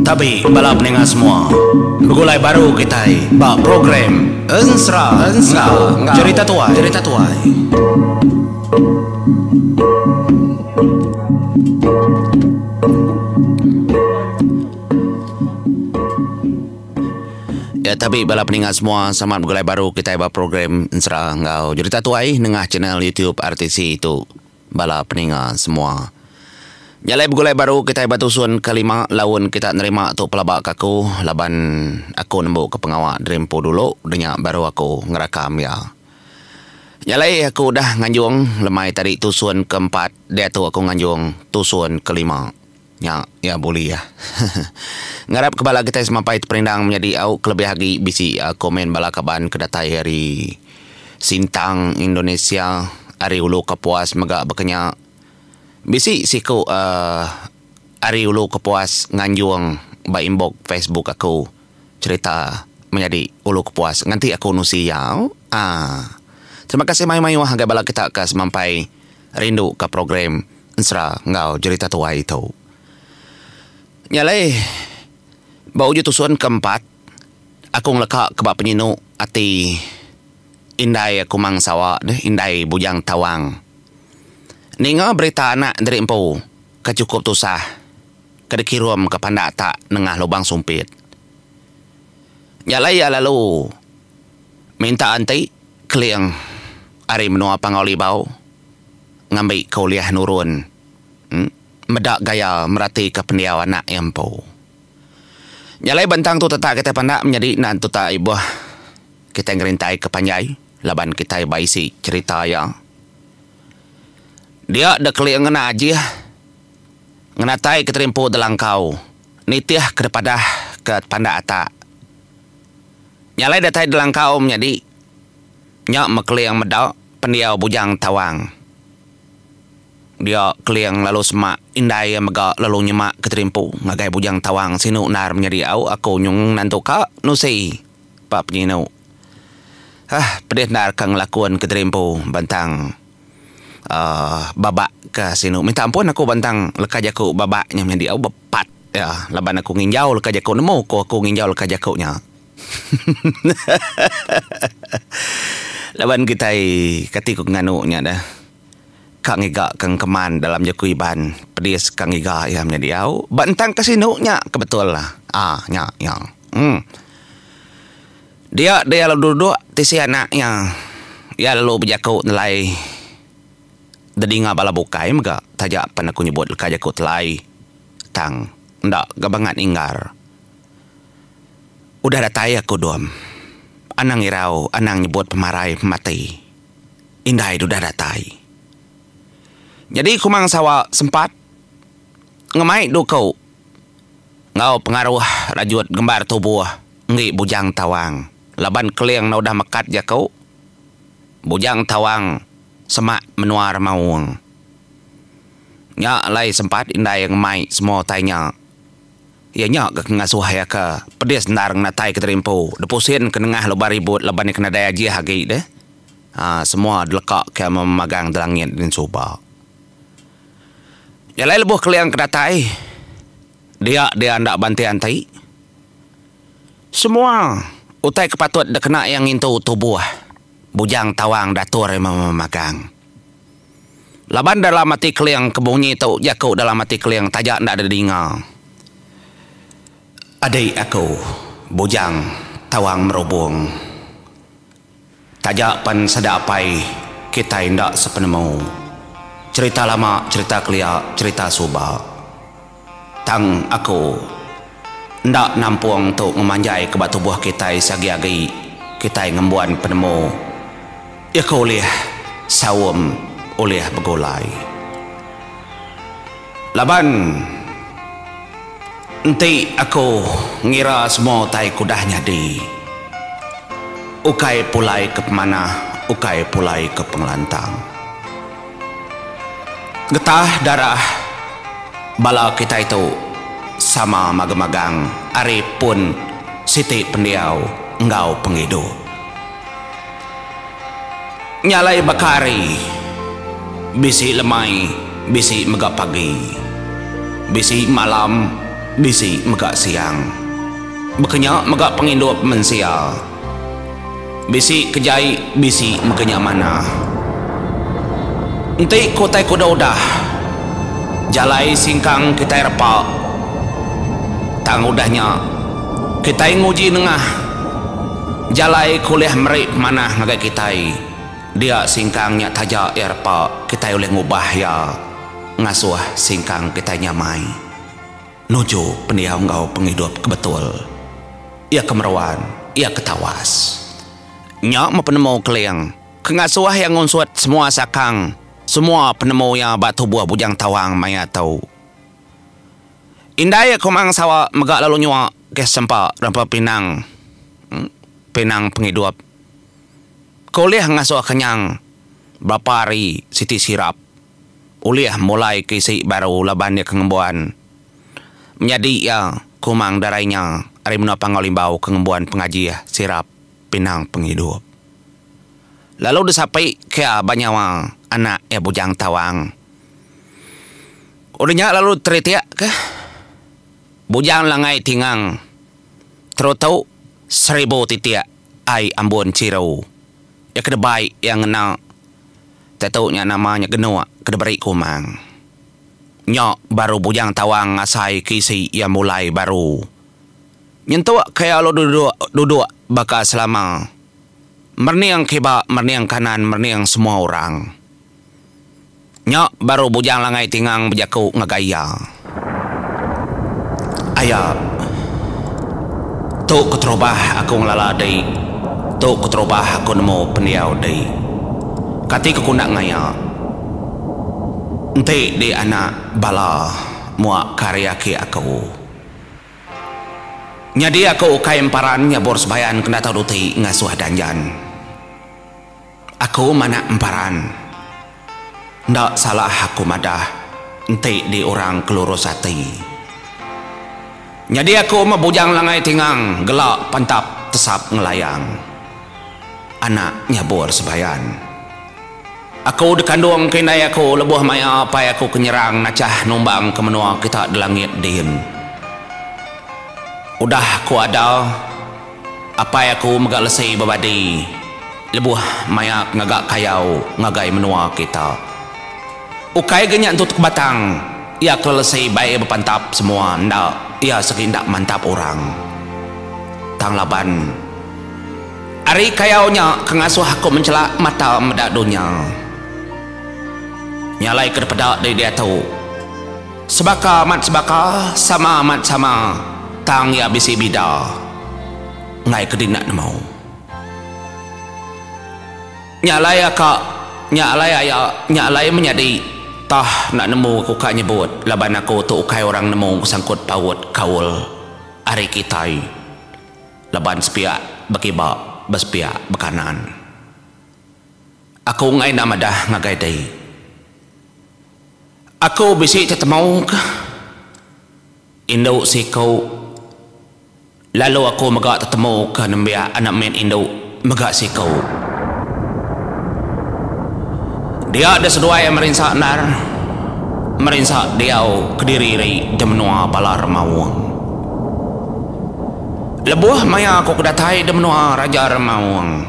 Tapi balap ninga semua begulai baru kita ba program Ensra cerita tuai. Ya tapi balap ninga semua sama begulai baru kita ba program Ensra ngau cerita tuai nengah channel YouTube RTC itu balap ninga semua. Nyalai begulai baru kita batusun kelima lawan kita nerima tu pelabak aku laban aku nembuk ke pengawal Drempo dulu denyak baru aku ngerakam ya. Nyalai aku dah nganjung lemai tadi tusun keempat dia tu aku nganjung tusun kelima. Ya boleh ya. Ngarap kebala kita semampai terperindang menjadi au kelebih lagi bisi komen bala kaban kedatai hari Sintang Indonesia hari ulu kepuas megak berkenyak bisi siku hari ulu kepuas nganjuang ba inbox Facebook aku cerita menjadi ulu kepuas nanti aku nusi ya. Terima kasih mayu-mayu harga bala kita ke semampai rindu ke program Ensra ngau cerita tua itu. Nyalai bau tusun keempat aku ngelekak ke bak penyinu ati indai aku mangsawa indai bujang tawang. Ninga berita anak dari empu kecukup tusah kedekirum ke pandak tak nengah lubang sumpit. Nyalai ya lalu minta antai keliang ari menua pangoli bau ngambil kuliah nurun medak gaya merati ke pendiaw anak empu. Nyalai bentang tu tetap kita pandak menjadi nantu tak ibuah kita ngerintai ke panjai laban kita baisi cerita ya. Dia dah keliang ngena aja ngenatai keterimpu dalam kau nitiah kepada ke pandak atak. Nyalai datai dalam kau menjadi nyak mekeliang medak pendiau bujang tawang. Dia keliang lalu semak indai megak lalu nyemak keterimpu ngagai bujang tawang sinu nar menjadi au aku nyung nantu ka nusi pak penyinu. Pedih nar kang lakuan keterimpu bantang babak ke sinu. Minta ampun aku bantang lekaj aku babaknya menjadi au bepat ya laban aku nginjau lekaj aku nemu aku nginjau lekaj akunya. Laban kita ketika nganunya dah kang iga kang keman dalam jaku iban pedis kang iga ya menjadi au bantang kasinunya kebetul lah nya dia lalu duduk tisi anaknya ya lalu berjaku nilai dedinga bala bukai mega tajak pan aku nyebut lekaj aku telai tang ndak gabangan inggar udah datai aku dom anang irau anang nyebut pemarai mati indai udah datai. Jadi kumang sawa sempat ngemai dukau ngau pengaruh rajut gembar tubuh ngi bujang tawang laban keliang na udah mekat jakau bujang tawang semak menuar maung nya lai sempat indai ngemai semua tanya ya nya ke ngasuh ya ke pedis nar natai keterimpu depusin ke nengah loba ribut laban kena daya ji hagi deh semua delekak ke memagang delangit dan subak. Ya lai lebuh keliang kedatai. Dia ndak bantai antai. Semua utai kepatut dak kena yang itu tubuh. Bujang tawang datur yang memagang. Laban dalam mati keliang kebunyi tu jaku dalam mati keliang tajak ndak ada dengar. Adik aku bujang tawang merubung. Tajak pan sadapai kita ndak sepenemu. Cerita lama, cerita kelia, cerita subak. Tang aku ndak nampung untuk memanjai ke batu buah kita sagi-agi kita ngembuan penemu. Ya kau liah sawum oleh begulai. Laban nanti aku ngira semua tai kudahnya di ukai pulai ke pemana, ukai pulai ke pengelantang. Getah darah bala kita itu sama magamagang ari pun siti pendiau engau pengidu nyalai bakari bisi lemai bisi megak pagi, bisi malam, bisi megak siang. Bekenya megak pengindup mensia, bisi kejai, bisi megenya mana. Enti kotai kuda udah, jalai singkang kita repak. Tang udahnya, kita nguji nengah, jalai kuliah merik mana ngagai kita. Dia singkangnya tajak ya repak, kita oleh ngubah ya ngasuh singkang kita nyamai. Nuju pendiau ngau penghidup kebetul. Ia kemeruan, ia ketawas. Nyak penemu keleng, kengasuh yang ngunsut semua sakang, semua penemu yang batu buah bujang tawang maya tahu. Indai aku mang sawa megak lalu nyua ke sempak rampa pinang, pinang penghidup. Kuliah ngasuh kenyang, berapa hari siti sirap. Uliah mulai kisi baru laban dia kengembuan. Menjadi ya kumang darainya hari menopang olimbau kengembuan pengaji sirap pinang penghidup. Lalu disapai ke banyawa anak bujang tawang. Udahnya lalu teritiak ke bujang langai tingang. Terus tahu 1000 titiak ai ambon cirau. Ya kedebai yang kenal tetuknya namanya genua kedebari kumang. Nyok baru bujang tawang asai kisi yang mulai baru. Nyentuh kayak lo duduk bakal selama. Merniang keba, merniang kanan, merniang semua orang. Nyok baru bujang langai tingang bejaku ngagaya. Ayah, tu keterubah aku ngelalai. Tu keterubah aku nemu pendiau day. Kati kekunak ngaya. Ente di anak bala muak karya ki aku. Nyadi aku ukai emparan nyabor sebayan kena tahu duti ngasuh danjan. Aku mana emparan. Ndak salah aku madah. Ente di orang kelurus hati. Nyadi aku mabujang langai tingang gelak pantap tesap ngelayang. Anak nyabor sebayan. Aku dekandung kinai aku lebuh maya apa aku kenyerang nacah numbang ke menua kita di langit din. Udah aku ada apa aku megak lesai babadi lebuh maya ngagak kayau ngagai menua kita. Ukai genyak untuk kebatang ia kelesai baik berpantap semua ndak ia segindak mantap orang. Tang laban ari kayaunya kengasuh aku mencelak mata medak dunia. Nyalai ke pedak dari dia tahu. Sebaka mat sebaka, sama mat sama. Tang ya bisi bida. Ngai kedinak mau. Nyalai akak, nyalai ayah, nyalai menyadi. Tah nak nemu aku kak nyebut. Laban aku tu ukai orang nemu sangkut paut kaul. Ari kitai. Laban sepiak berkibak. Bespiak bekanan. Aku ngai nama dah ngagai day. Aku bisi tetemau ke Indo si kau. Lalu aku megak tetemu ke nembia anak main Indo megak si kau. Dia ada sedua yang merinsak nar. Merinsak diau kediri demenua balar mawang. Lebuh maya aku kedatai demenua raja remawang.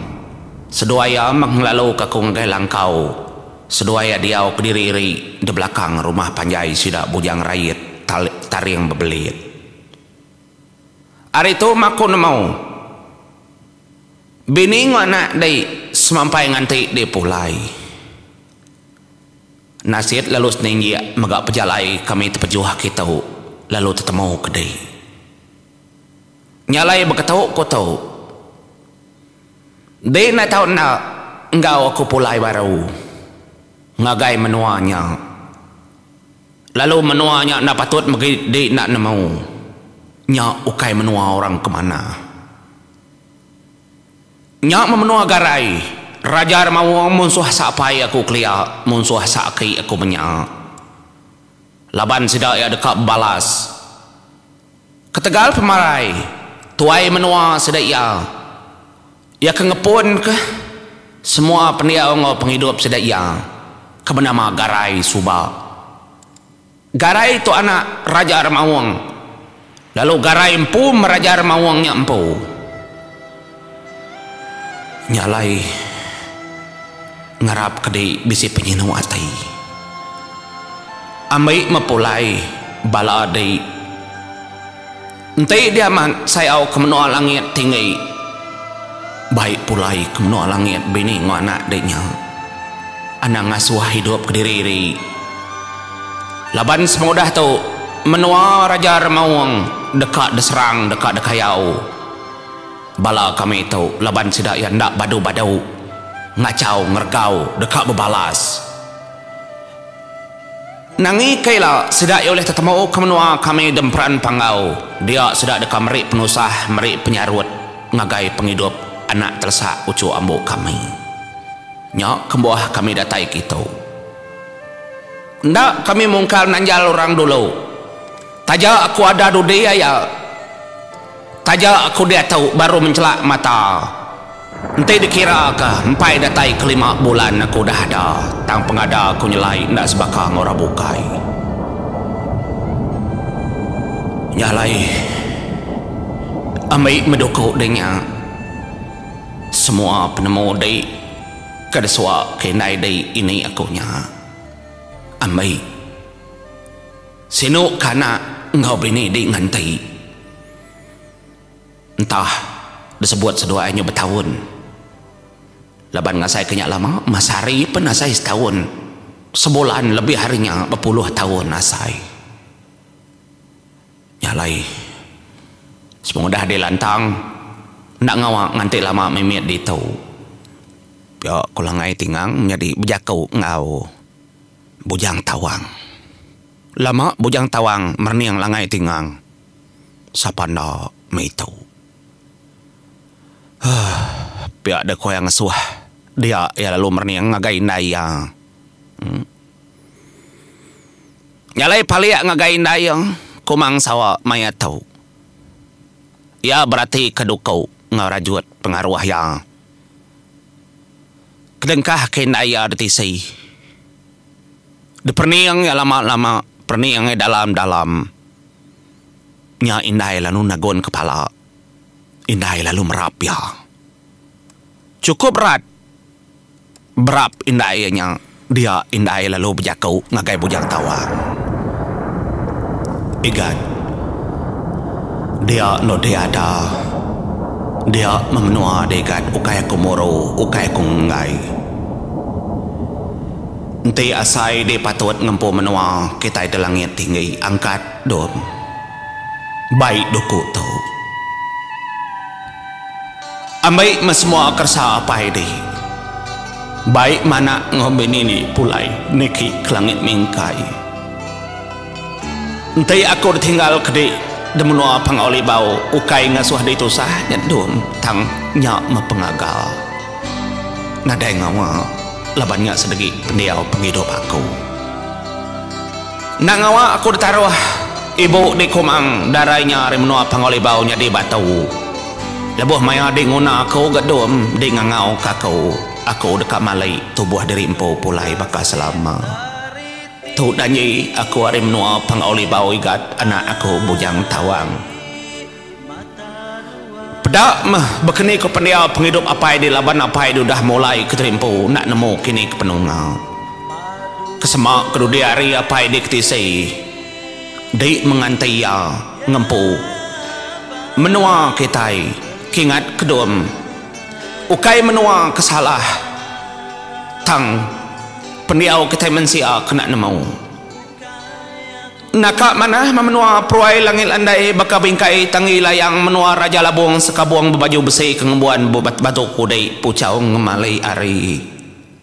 Seduaya menglalu kaku ngagai langkau. Seduaya diau kediri di belakang rumah panjai sudah bujang rakyat taring bebelit. Hari itu maku nemau. Bini anak day semampai nganti di pulai. Nasid lalu seninggi megak pejalai kami terpejuh kita lalu tetemu kedai. Nyalai berketahu kau tahu. Dia nak tahu nak engkau aku pulai baru. Ngagai menuanya. Lalu menuanya nak patut magi dia nak nemu. Nya ukai menua orang kemana. Nya memenua garai. Raja mau munsuh sapai aku kelia. Munsuh saki aku menyak. Laban sidak ya dekat balas. Ketegal pemarai. Tuai menua sedai ya. Ya kengepun ke semua pendiau ngau penghidup sedai ya. Kebenama garai subak. Garai tu anak Raja Remawang. Lalu garai empu Raja Remawangnya empu. Nyalai ngarap kedi bisi penyinu atai. Amai mapulai bala dei. Entai dia man saya au kemenua langit tinggi. Baik pulai kemenua langit bini ngana deknya. Anak ngasuh hidup kediri. Laban semudah tu menua Raja Remawang dekat deserang dekat dekayau. Bala kami tu laban sidak yang ndak badu-badu ngacau ngergau dekat berbalas. Nangi kaila sidak oleh tetemu kemenua kami demperan pangau. Dia sidak dekat merik penusah merik penyarut ngagai penghidup anak tersak ucu ambu kami. Nyak kembuah kami datai kita. Ndak kami mungkal nanjal orang dulu. Taja aku ada di dia ya. Taja aku dia tahu baru mencelak mata. Nanti dikira ke empai datai kelima bulan aku dah ada. Tang pengada aku nyelai ndak sebakang orang bukai. Nyalai amai medokok dengan semua penemu di kedesua kenai di ini akunya. Amai sinu kana engkau bini di ngantai. Entah disebut seduanya bertahun. Laban ngasai kenyak lama masari pun asai setahun. Sebulan lebih harinya berpuluh tahun asai. Nyalai semoga dah dilantang nak ngawak nganti lama memiat di tau. Ya kulangai tingang menjadi bejakau ngau bujang tawang. Lama bujang tawang merniang langai tingang. Sapanda meitau. Pihak ada kau yang ngasuh. Dia ya lalu merniang ngagai naya. Nyalai paliak ngagai naya. Kumang sawa maya tau. Ya berarti kedukau ngarajut pengaruh yang kedengkah kenaya detisai. Deperniang ya lama-lama perniangnya dalam-dalam. Nya indai lalu nagon kepala. Indai lalu merap ya. Cukup berap indainya. Dia indai lalu berjakau ngagai bujang tawang. Igat. Dia no dia ada. Dia memenua dekat ukai kumoro, ukai kungai. Nanti asai dia patut ngempu menua kita di langit tinggi angkat dom. Baik doku tu. Ambai semua kersa apa ini. Baik mana ngobeni ni pulai neki ke langit mingkai. Nanti aku tinggal kedi demenua pangoli bau ukai ngasuh di itu sah nyedum tang nyak mepengagal. Nadai ngawa labannya sedegi pendiau penghidup aku. Nak ngawa aku ditaruh ibu di kumang darainya remenua pangoli bau nya di batu. Lebuh maya di nguna aku gedum di ngangau kakau. Aku dekat malai tubuh diri empu pulai bakal selama. Tu danyi aku hari menua pangoli bau igat anak aku bujang tawang. Pedak mah berkini ke pendiau penghidup apa di laban apa itu dah mulai keterimpu nak nemu kini ke penungau. Kesemak kedua hari apa di ketisi. Di mengantai ya ngempu. Menua kitai. Kingat kedum ukai menua kesalah tang pendiau kita mensia kena nemu nakak mana memenua peruai langit andai baka bingkai tangi layang menua Raja Labung sekabuang berbaju besi kengembuan bubat batu kudai pucau ngemalai ari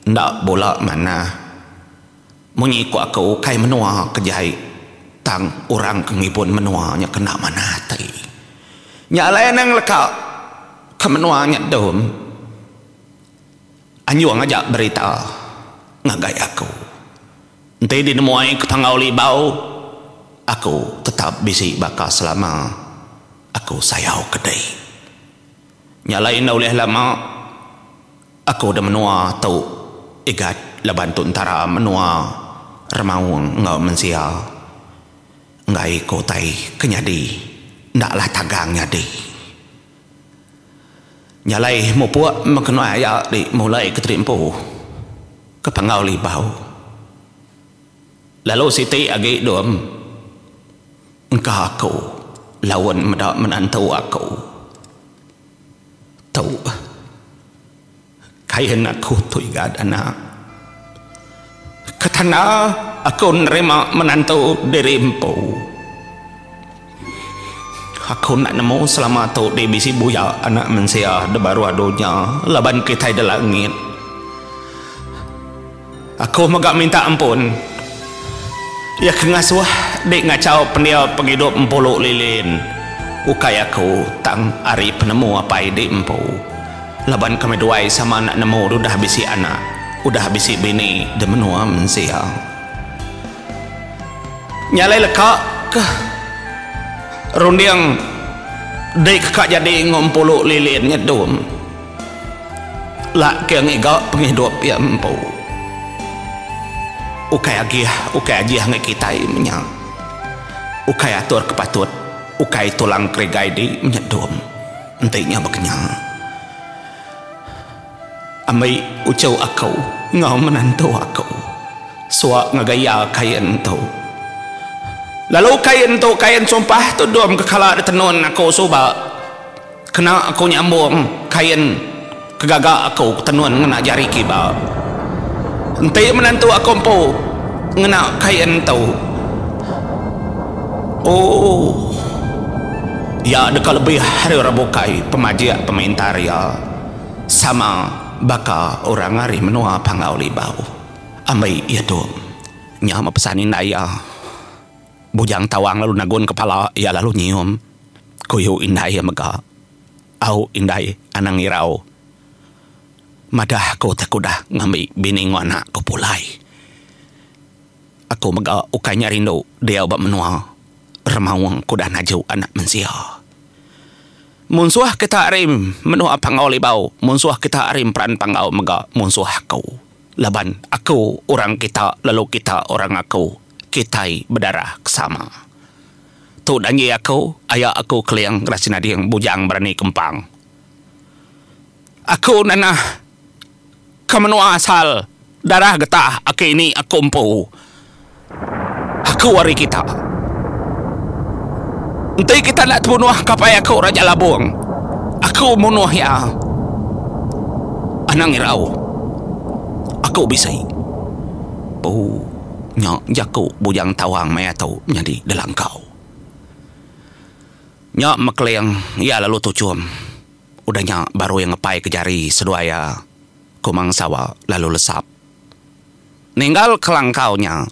ndak bola mana munyi ku aku ukai menua kejai tang orang kengibun menuanya kena mana tai nyalayan yang lekak kemenuanya dom anjuang ngajak berita ngagai aku nanti dinemuai ke pangauli bau aku tetap bisi bakal selama aku sayau kedai nyalain oleh lama aku udah menua tau igat laban tu antara menua Remawang ngau mensia ngai ko tai kenyadi ndaklah tagang nyadi nyalai mo puak makena ya di mulai keterimpu ke pangau libau lalu siti agi dom engkau aku lawan medak menantu aku tahu kain aku tu igad anak katana aku nerima menantu dirimpu aku nak nemu selama tu di bisi buya anak mensia de baru adonya laban kita di langit aku magak minta ampun ya kengasuh dek ngacau pendia penghidup empolok lilin ukai aku tang ari penemu apa di empu laban kami duai sama nak nemu udah bisi anak udah bisi bini de menua mensia nyalai lekak ke rundiang dek kak jadi ngompolok lilin nyedum lak ke ngigak penghidup ya empu ukai agiah ngai kita menyang ukai atur kepatut ukai tulang kregai di menyedum entiknya berkenyang amai ucau aku ngau menantu aku suak ngagaya kain tu lalu kain sumpah tu dom kekala di tenun aku suba kena aku nyambung kain kegagak aku tenun ngena jari kiba ente menantu aku empu ngena kain tu oh ya dekat lebih hari Rabu kai pemajak pemintaria sama baka orang hari menua pangau libau amai ya dom nyama pesanin daya bujang tawang lalu nagun kepala ya lalu nyium kuyu indai mega au indai anang irau madah ko takudah ngami bini ngwana ko pulai aku mega ukanya rindu dia bab menua remawang kuda najau anak mensia munsuah kita arim menua pangau libau munsuah kita arim peran pangau mega munsuah aku laban aku orang kita lalu kita orang aku kitai berdarah kesama tu danji aku ayah aku keliang rasina diang bujang berani kempang aku nanah kemenua asal darah getah aku ini aku empu aku wari kita nanti kita nak bunuh kapai aku Raja Labung aku bunuh ya anang irau aku bisa nyak jaku bujang tawang maya tau menjadi dalam kau nyak mekleng ya lalu tucum udah nyak baru yang ngepai ke jari seduaya kumang sawa lalu lesap ninggal kelangkaunya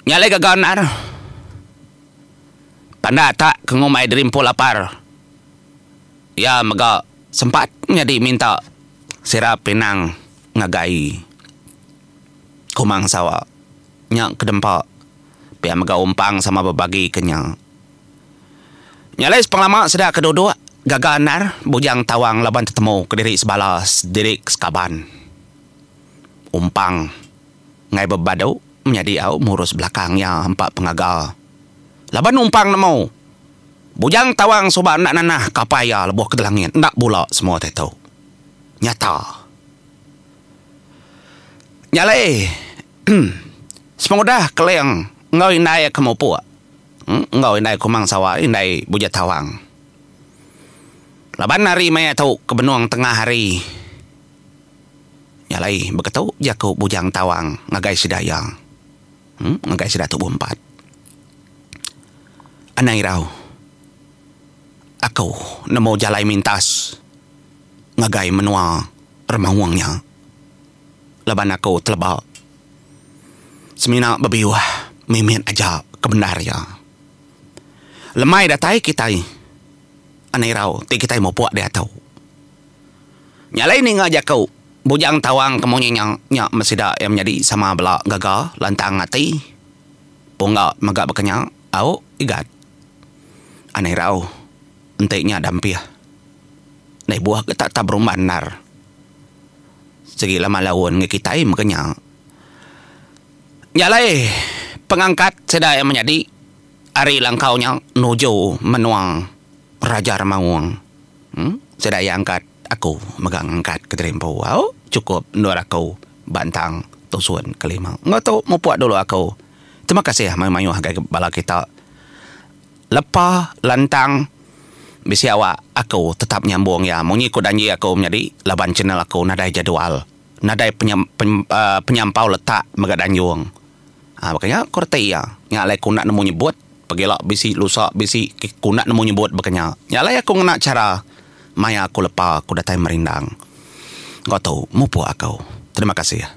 nyale gaganar pandata kengumai derimpul lapar ya mega sempat jadi minta sirap pinang ngagai kumang sawa nyak kedempa pia mega umpang sama berbagi kenyang nyalai sepengalaman sedak kedua gaganar bujang tawang laban tetemu ke diri sebalas diri sekaban umpang ngai bebadau menjadi au murus belakangnya empat pengagal laban umpang nemu bujang tawang soba nak nanah kapaya lebuh ke langit nak pula semua tahu nyata nyalai semoga keleng ngau indai kamu puak ngau indai kumang sawa indai bujang tawang laban hari maya tahu kebenuang tengah hari nyalai begitu jaku bujang tawang ngagai sedayang ngagai sedatu bompat anang irau aku nemu jalai mintas ngagai menua remawangnya laban aku telebak semina bebiwah mimin aja kebenarnya lemai datai kitai anai rau ti kitai mau puak dia tahu nyalai ni ngajak kau bujang tawang kamu nyak mesida yang menjadi sama bela gagal lantang ngati pungga magak berkenyang au igat anai rau enteknya dampia nai buah kita tak berumanar segi lama lawan ngekitai makanya Nyalai pengangkat sedaya menjadi ari langkaunya nuju menuang Raja Ramawang. Sedaya angkat aku megang angkat ke Trempo. Cukup nur aku bantang tusuan kelima. Nggak tahu mau puat dulu aku. Terima kasih mayu-mayu hagai bala kita. Lepas lantang bisi awak aku tetap nyambung ya. Mengikut janji aku menjadi laban channel aku nadai jadual. Nadai penyampau letak megadan juang. Makanya korte ya. Nyalai ku nak nemu nyebut. Pagilah bisi lusa bisi ku nak nemu nyebut makanya. Nyalai aku nak cara maya aku lepas aku datai merindang. Kau tahu mupu aku. Terima kasih ya.